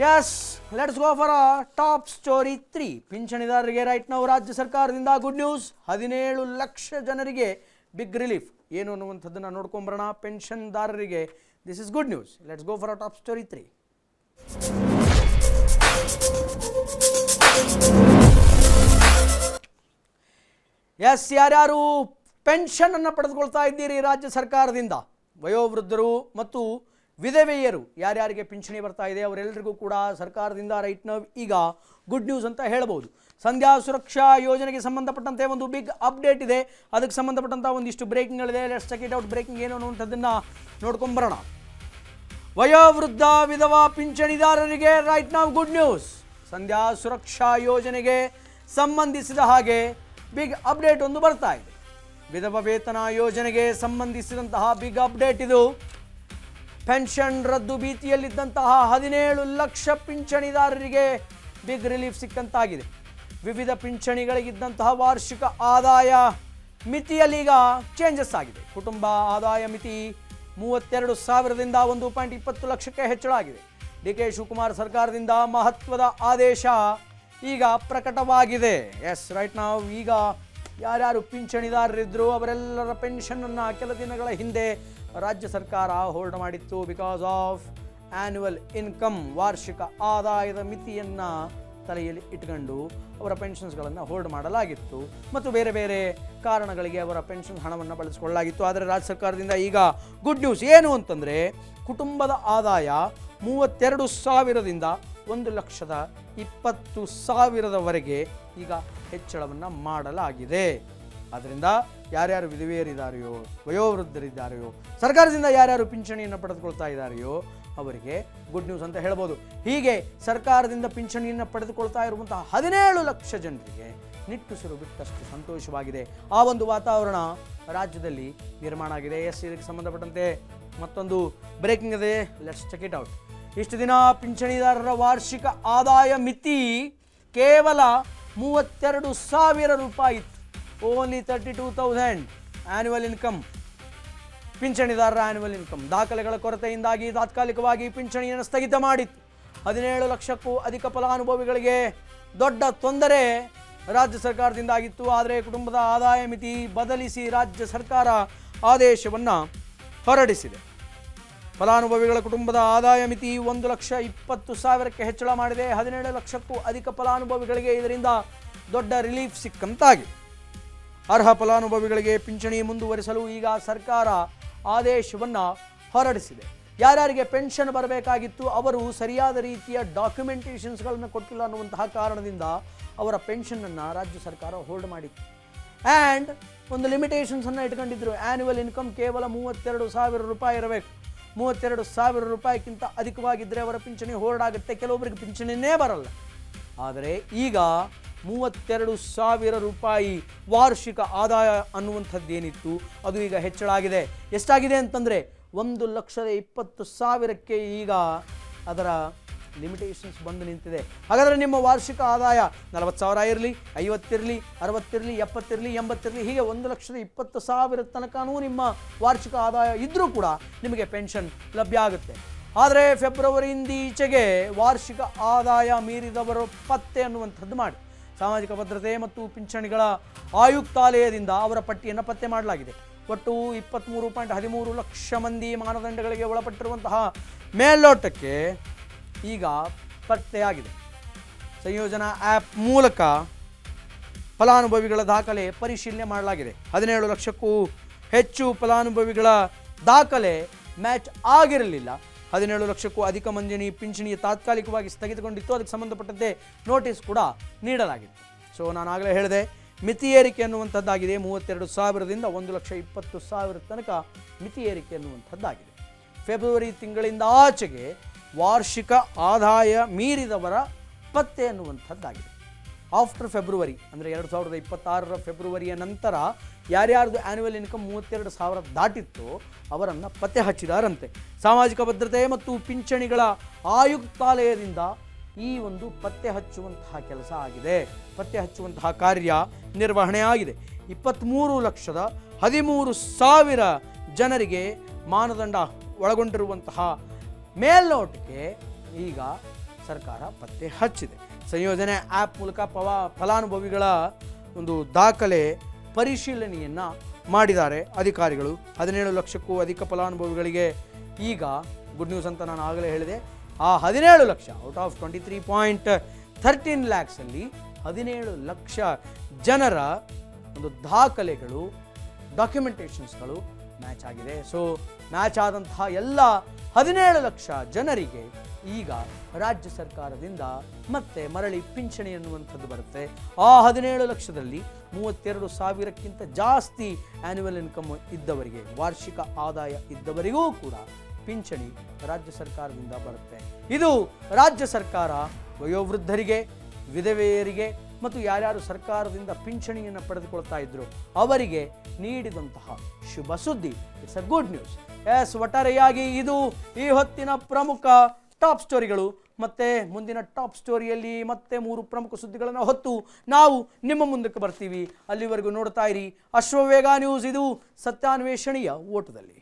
S let's go for top story 3. ಪಿಂಚಣಿದಾರರಿಗೆ right ನಾವು ರಾಜ್ಯ ಸರ್ಕಾರದಿಂದ ಗುಡ್ ನ್ಯೂಸ್. 17 ಲಕ್ಷ ಜನರಿಗೆ ಬಿಗ್ ರಿಲೀಫ್. ಏನು ಅನ್ನುವಂಥದ್ದನ್ನು ನೋಡ್ಕೊಂಬರೋಣ. ಪೆನ್ಷನ್ದಾರರಿಗೆ this is good news. Let's go for top story 3. Yes, ಯಾರ್ಯಾರು ಪೆನ್ಷನನ್ನು ಪಡೆದುಕೊಳ್ತಾ ಇದ್ದೀರಿ ರಾಜ್ಯ ಸರ್ಕಾರದಿಂದ, ವಯೋವೃದ್ಧರು ಮತ್ತು ವಿಧವೆಯರು ಯಾರ್ಯಾರಿಗೆ ಪಿಂಚಣಿ ಬರ್ತಾ ಇದೆ ಅವರೆಲ್ಲರಿಗೂ ಕೂಡ ಸರ್ಕಾರದಿಂದ ರೈಟ್ ನೌ ಈಗ ಗುಡ್ ನ್ಯೂಸ್ ಅಂತ ಹೇಳ್ಬೋದು. ಸಂಧ್ಯಾ ಸುರಕ್ಷಾ ಯೋಜನೆಗೆ ಸಂಬಂಧಪಟ್ಟಂತೆ ಒಂದು ಬಿಗ್ ಅಪ್ಡೇಟ್ ಇದೆ. ಅದಕ್ಕೆ ಸಂಬಂಧಪಟ್ಟಂಥ ಒಂದಿಷ್ಟು ಬ್ರೇಕಿಂಗ್ಗಳಿದೆ. Let's check it out. Breaking ಏನು ಅನ್ನುವಂಥದ್ದನ್ನು ನೋಡ್ಕೊಂಬರೋಣ. ವಯೋವೃದ್ಧ ವಿಧವಾ ಪಿಂಚಣಿದಾರರಿಗೆ right now good news. Sandhya Suraksha ಯೋಜನೆಗೆ ಸಂಬಂಧಿಸಿದ ಹಾಗೆ ಬಿಗ್ ಅಪ್ಡೇಟ್ ಒಂದು ಬರ್ತಾ ಇದೆ. ವಿಧವಾ ವೇತನ ಯೋಜನೆಗೆ ಸಂಬಂಧಿಸಿದಂತಹ ಬಿಗ್ ಅಪ್ಡೇಟ್ ಇದು. ಪೆನ್ಷನ್ ರದ್ದು ಭೀತಿಯಲ್ಲಿದ್ದಂತಹ 17 ಲಕ್ಷ ಪಿಂಚಣಿದಾರರಿಗೆ ಬಿಗ್ ರಿಲೀಫ್ ಸಿಕ್ಕಂತಾಗಿದೆ. ವಿವಿಧ ಪಿಂಚಣಿಗಳಿಗಿದ್ದಂತಹ ವಾರ್ಷಿಕ ಆದಾಯ ಮಿತಿಯಲ್ಲೀಗ ಚೇಂಜಸ್ ಆಗಿದೆ. ಕುಟುಂಬ ಆದಾಯ ಮಿತಿ 32,000ದಿಂದ 1.20 ಲಕ್ಷಕ್ಕೆ ಹೆಚ್ಚಳ ಆಗಿದೆ. ಡಿ.ಕೆ. ಶಿವಕುಮಾರ್ ಸರ್ಕಾರದಿಂದ ಮಹತ್ವದ ಆದೇಶ ಈಗ ಪ್ರಕಟವಾಗಿದೆ. ಎಸ್, ರೈಟ್ ನಾವು ಈಗ ಯಾರ್ಯಾರು ಪಿಂಚಣಿದಾರರಿದ್ದರು ಅವರೆಲ್ಲರ ಪೆನ್ಷನನ್ನು ಕೆಲ ದಿನಗಳ ಹಿಂದೆ ರಾಜ್ಯ ಸರ್ಕಾರ ಹೋಲ್ಡ್ ಮಾಡಿತ್ತು. ಬಿಕಾಸ್ ಆಫ್ ಆ್ಯನ್ಯುವಲ್ ಇನ್ಕಮ್, ವಾರ್ಷಿಕ ಆದಾಯದ ಮಿತಿಯನ್ನು ತಲೆಯಲ್ಲಿ ಇಟ್ಕೊಂಡು ಅವರ ಪೆನ್ಷನ್ಸ್ಗಳನ್ನು ಹೋಲ್ಡ್ ಮಾಡಲಾಗಿತ್ತು ಮತ್ತು ಬೇರೆ ಬೇರೆ ಕಾರಣಗಳಿಗೆ ಅವರ ಪೆನ್ಷನ್ ಹಣವನ್ನು ಬಳಸಿಕೊಳ್ಳಲಾಗಿತ್ತು. ಆದರೆ ರಾಜ್ಯ ಸರ್ಕಾರದಿಂದ ಈಗ ಗುಡ್ ನ್ಯೂಸ್ ಏನು ಅಂತಂದರೆ, ಕುಟುಂಬದ ಆದಾಯ 32,000ದಿಂದ 1,20,000ವರೆಗೆ ಈಗ ಹೆಚ್ಚಳವನ್ನು ಮಾಡಲಾಗಿದೆ. ಆದ್ದರಿಂದ ಯಾರ್ಯಾರು ವಿಧವೆಯರಿದ್ದಾರೆಯೋ, ವಯೋವೃದ್ಧರಿದ್ದಾರೆಯೋ, ಸರ್ಕಾರದಿಂದ ಯಾರ್ಯಾರು ಪಿಂಚಣಿಯನ್ನು ಪಡೆದುಕೊಳ್ತಾ ಇದ್ದಾರೆಯೋ ಅವರಿಗೆ ಗುಡ್ ನ್ಯೂಸ್ ಅಂತ ಹೇಳ್ಬೋದು. ಹೀಗೆ ಸರ್ಕಾರದಿಂದ ಪಿಂಚಣಿಯನ್ನು ಪಡೆದುಕೊಳ್ತಾ ಇರುವಂತಹ 17 ಲಕ್ಷ ಜನರಿಗೆ ನಿಟ್ಟುಸಿರು ಬಿಟ್ಟಷ್ಟು ಸಂತೋಷವಾಗಿದೆ. ಆ ಒಂದು ವಾತಾವರಣ ರಾಜ್ಯದಲ್ಲಿ ನಿರ್ಮಾಣ ಆಗಿದೆ. ಎಸ್, ಇದಕ್ಕೆ ಸಂಬಂಧಪಟ್ಟಂತೆ ಮತ್ತೊಂದು ಬ್ರೇಕಿಂಗ್ ಇದೆ. Let's check it out. ಇಷ್ಟು ದಿನ ಪಿಂಚಣಿದಾರರ ವಾರ್ಷಿಕ ಆದಾಯ ಮಿತಿ ಕೇವಲ 32,000 ರೂಪಾಯಿ ಇತ್ತು. ಓನ್ಲಿ 32,000 ಆ್ಯನ್ಯುವಲ್ ಇನ್ಕಮ್, ಪಿಂಚಣಿದಾರರ ಆ್ಯನ್ಯುವಲ್ ಇನ್ಕಮ್. ದಾಖಲೆಗಳ ಕೊರತೆಯಿಂದಾಗಿ ತಾತ್ಕಾಲಿಕವಾಗಿ ಪಿಂಚಣಿಯನ್ನು ಸ್ಥಗಿತ ಮಾಡಿತ್ತು. 17 ಲಕ್ಷಕ್ಕೂ ಅಧಿಕ ಫಲಾನುಭವಿಗಳಿಗೆ ದೊಡ್ಡ ತೊಂದರೆ ರಾಜ್ಯ ಸರ್ಕಾರದಿಂದ ಆಗಿತ್ತು. ಆದರೆ ಕುಟುಂಬದ ಆದಾಯ ಮಿತಿ ಬದಲಿಸಿ ರಾಜ್ಯ ಸರ್ಕಾರ ಆದೇಶವನ್ನು ಹೊರಡಿಸಿದೆ. ಫಲಾನುಭವಿಗಳ ಕುಟುಂಬದ ಆದಾಯ ಮಿತಿ 1,20,000ಕ್ಕೆ ಹೆಚ್ಚಳ ಮಾಡಿದೆ. 17 ಲಕ್ಷಕ್ಕೂ ಅಧಿಕ ಫಲಾನುಭವಿಗಳಿಗೆ ಇದರಿಂದ ದೊಡ್ಡ ರಿಲೀಫ್ ಸಿಕ್ಕಂತಾಗಿದೆ. ಅರ್ಹ ಫಲಾನುಭವಿಗಳಿಗೆ ಪಿಂಚಣಿ ಮುಂದುವರಿಸಲು ಈಗ ಸರ್ಕಾರ ಆದೇಶವನ್ನು ಹೊರಡಿಸಿದೆ. ಯಾರ್ಯಾರಿಗೆ ಪೆನ್ಷನ್ ಬರಬೇಕಾಗಿತ್ತು ಅವರು ಸರಿಯಾದ ರೀತಿಯ ಡಾಕ್ಯುಮೆಂಟೇಷನ್ಸ್ಗಳನ್ನು ಕೊಟ್ಟಿಲ್ಲ ಅನ್ನುವಂತಹ ಕಾರಣದಿಂದ ಅವರ ಪೆನ್ಷನನ್ನು ರಾಜ್ಯ ಸರ್ಕಾರ ಹೋಲ್ಡ್ ಮಾಡಿತ್ತು. ಆ್ಯಂಡ್ ಒಂದು ಲಿಮಿಟೇಷನ್ಸನ್ನು ಇಟ್ಕೊಂಡಿದ್ರು. ಆ್ಯನ್ಯುವಲ್ ಇನ್ಕಮ್ ಕೇವಲ 32,000 ರೂಪಾಯಿ ಇರಬೇಕು. 32,000 ರೂಪಾಯಿಗಿಂತ ಅಧಿಕವಾಗಿದ್ದರೆ ಅವರ ಪಿಂಚಣಿ ಹೋಲ್ಡ್ ಆಗುತ್ತೆ. ಕೆಲವೊಬ್ಬರಿಗೆ ಪಿಂಚಣಿನೇ ಬರಲ್ಲ. ಆದರೆ ಈಗ 32,000 ರೂಪಾಯಿ ವಾರ್ಷಿಕ ಆದಾಯ ಅನ್ನುವಂಥದ್ದೇನಿತ್ತು ಅದು ಈಗ ಹೆಚ್ಚಳ ಆಗಿದೆ. ಎಷ್ಟಾಗಿದೆ ಅಂತಂದರೆ 1,20,000ಕ್ಕೆ ಈಗ ಅದರ ಲಿಮಿಟೇಷನ್ಸ್ ಬಂದು ನಿಂತಿದೆ. ಹಾಗಾದರೆ ನಿಮ್ಮ ವಾರ್ಷಿಕ ಆದಾಯ 40,000 ಇರಲಿ, 50 ಇರಲಿ, 60 ಇರಲಿ, 70 ಇರಲಿ, 80 ಇರಲಿ, ಹೀಗೆ 1,20,000 ತನಕನೂ ನಿಮ್ಮ ವಾರ್ಷಿಕ ಆದಾಯ ಇದ್ದರೂ ಕೂಡ ನಿಮಗೆ ಪೆನ್ಷನ್ ಲಭ್ಯ ಆಗುತ್ತೆ. ಆದರೆ ಫೆಬ್ರವರಿಯಿಂದ ಈಚೆಗೆ ವಾರ್ಷಿಕ ಆದಾಯ ಮೀರಿದವರು ಪತ್ತೆ ಅನ್ನುವಂಥದ್ದು ಮಾಡಿ ಸಾಮಾಜಿಕ ಭದ್ರತೆ ಮತ್ತು ಪಿಂಚಣಿಗಳ ಆಯುಕ್ತಾಲಯದಿಂದ ಅವರ ಪಟ್ಟಿಯನ್ನು ಪತ್ತೆ ಮಾಡಲಾಗಿದೆ. ಒಟ್ಟು 23.13 ಲಕ್ಷ ಮಂದಿ ಮಾನದಂಡಗಳಿಗೆ ಒಳಪಟ್ಟಿರುವಂತಹ ಮೇಲ್ನೋಟಕ್ಕೆ ಈಗ ಪತ್ತೆಯಾಗಿದೆ. ಸಂಯೋಜನಾ ಆ್ಯಪ್ ಮೂಲಕ ಫಲಾನುಭವಿಗಳ ದಾಖಲೆ ಪರಿಶೀಲನೆ ಮಾಡಲಾಗಿದೆ. 17 ಲಕ್ಷಕ್ಕೂ ಹೆಚ್ಚು ಫಲಾನುಭವಿಗಳ ದಾಖಲೆ ಮ್ಯಾಚ್ ಆಗಿರಲಿಲ್ಲ. 17 ಲಕ್ಷಕ್ಕೂ ಅಧಿಕ ಮಂದಿನಿ ಪಿಂಚಣಿ ತಾತ್ಕಾಲಿಕವಾಗಿ ಸ್ಥಗಿತಗೊಂಡಿತ್ತು. ಅದಕ್ಕೆ ಸಂಬಂಧಪಟ್ಟಂತೆ ನೋಟಿಸ್ ಕೂಡ ನೀಡಲಾಗಿತ್ತು. ಸೊ ನಾನು ಆಗಲೇ ಹೇಳಿದೆ, ಮಿತಿ ಏರಿಕೆ ಅನ್ನುವಂಥದ್ದಾಗಿದೆ. 32,000ದಿಂದ 1,20,000 ತನಕ ಮಿತಿ ಏರಿಕೆ ಅನ್ನುವಂಥದ್ದಾಗಿದೆ. ಫೆಬ್ರವರಿ ತಿಂಗಳಿಂದ ಆಚೆಗೆ ವಾರ್ಷಿಕ ಆದಾಯ ಮೀರಿದವರ ಪತ್ತೆ ಅನ್ನುವಂಥದ್ದಾಗಿದೆ. ಆಫ್ಟರ್ ಫೆಬ್ರವರಿ ಅಂದರೆ 2026ರ ಫೆಬ್ರವರಿಯ ನಂತರ ಯಾರ್ಯಾರ್ದು ಆ್ಯನ್ಯುವಲ್ ಇನ್ಕಮ್ 32,000 ದಾಟಿತ್ತು ಅವರನ್ನು ಪತ್ತೆ ಹಚ್ಚಿದಾರಂತೆ. ಸಾಮಾಜಿಕ ಭದ್ರತೆ ಮತ್ತು ಪಿಂಚಣಿಗಳ ಆಯುಕ್ತಾಲಯದಿಂದ ಈ ಒಂದು ಪತ್ತೆ ಹಚ್ಚುವಂತಹ ಕೆಲಸ ಆಗಿದೆ. ಪತ್ತೆ ಹಚ್ಚುವಂತಹ ಕಾರ್ಯ ನಿರ್ವಹಣೆ ಆಗಿದೆ. 23,13,000 ಜನರಿಗೆ ಮಾನದಂಡ ಒಳಗೊಂಡಿರುವಂತಹ ಮೇಲ್ನೋಟಕ್ಕೆ ಈಗ ಸರ್ಕಾರ ಪತ್ತೆ ಹಚ್ಚಿದೆ. ಸಂಯೋಜನೆ ಆ್ಯಪ್ ಮೂಲಕ ಫಲಾನುಭವಿಗಳ ಒಂದು ದಾಖಲೆ ಪರಿಶೀಲನೆಯನ್ನು ಮಾಡಿದ್ದಾರೆ ಅಧಿಕಾರಿಗಳು. 17 ಲಕ್ಷಕ್ಕೂ ಅಧಿಕ ಫಲಾನುಭವಿಗಳಿಗೆ ಈಗ ಗುಡ್ ನ್ಯೂಸ್ ಅಂತ ನಾನು ಆಗಲೇ ಹೇಳಿದೆ. ಆ 17 ಲಕ್ಷ ಔಟ್ ಆಫ್ 23.13 ಲ್ಯಾಕ್ಸಲ್ಲಿ 17 ಲಕ್ಷ ಜನರ ಒಂದು ದಾಖಲೆಗಳು, ಡಾಕ್ಯುಮೆಂಟೇಷನ್ಸ್ಗಳು ಮ್ಯಾಚ್ ಆಗಿದೆ. ಸೊ ಮ್ಯಾಚ್ ಆದಂತಹ ಎಲ್ಲ 17 ಲಕ್ಷ ಜನರಿಗೆ ಈಗ ರಾಜ್ಯ ಸರ್ಕಾರದಿಂದ ಮತ್ತೆ ಮರಳಿ ಪಿಂಚಣಿ ಅನ್ನುವಂಥದ್ದು ಬರುತ್ತೆ. ಆ 17 ಲಕ್ಷದಲ್ಲಿ 32,000ಕ್ಕಿಂತ ಜಾಸ್ತಿ ಆ್ಯನ್ಯುವಲ್ ಇನ್ಕಮ್ ಇದ್ದವರಿಗೆ, ವಾರ್ಷಿಕ ಆದಾಯ ಇದ್ದವರಿಗೂ ಕೂಡ ಪಿಂಚಣಿ ರಾಜ್ಯ ಸರ್ಕಾರದಿಂದ ಬರುತ್ತೆ. ಇದು ರಾಜ್ಯ ಸರ್ಕಾರ ವಯೋವೃದ್ಧರಿಗೆ, ವಿಧವೆಯರಿಗೆ ಮತ್ತು ಯಾರ್ಯಾರು ಸರ್ಕಾರದಿಂದ ಪಿಂಚಣಿಯನ್ನು ಪಡೆದುಕೊಳ್ತಾ ಇದ್ರು ಅವರಿಗೆ ನೀಡಿದಂತಹ ಶುಭ ಸುದ್ದಿ. It's a good news. Yes, ಒಟ್ಟಾರೆಯಾಗಿ ಇದು ಈ ಹೊತ್ತಿನ ಪ್ರಮುಖ ಟಾಪ್ ಸ್ಟೋರಿಗಳು. ಮತ್ತೆ ಮುಂದಿನ ಟಾಪ್ ಸ್ಟೋರಿಯಲ್ಲಿ ಮತ್ತೆ 3 ಪ್ರಮುಖ ಸುದ್ದಿಗಳನ್ನು ಹೊತ್ತು ನಾವು ನಿಮ್ಮ ಮುಂದಕ್ಕೆ ಬರ್ತೀವಿ. ಅಲ್ಲಿವರೆಗೂ ನೋಡ್ತಾ ಇರಿ ಅಶ್ವವೇಗ ನ್ಯೂಸ್. ಇದು ಸತ್ಯಾನ್ವೇಷಣೆಯ ಓಟದಲ್ಲಿ.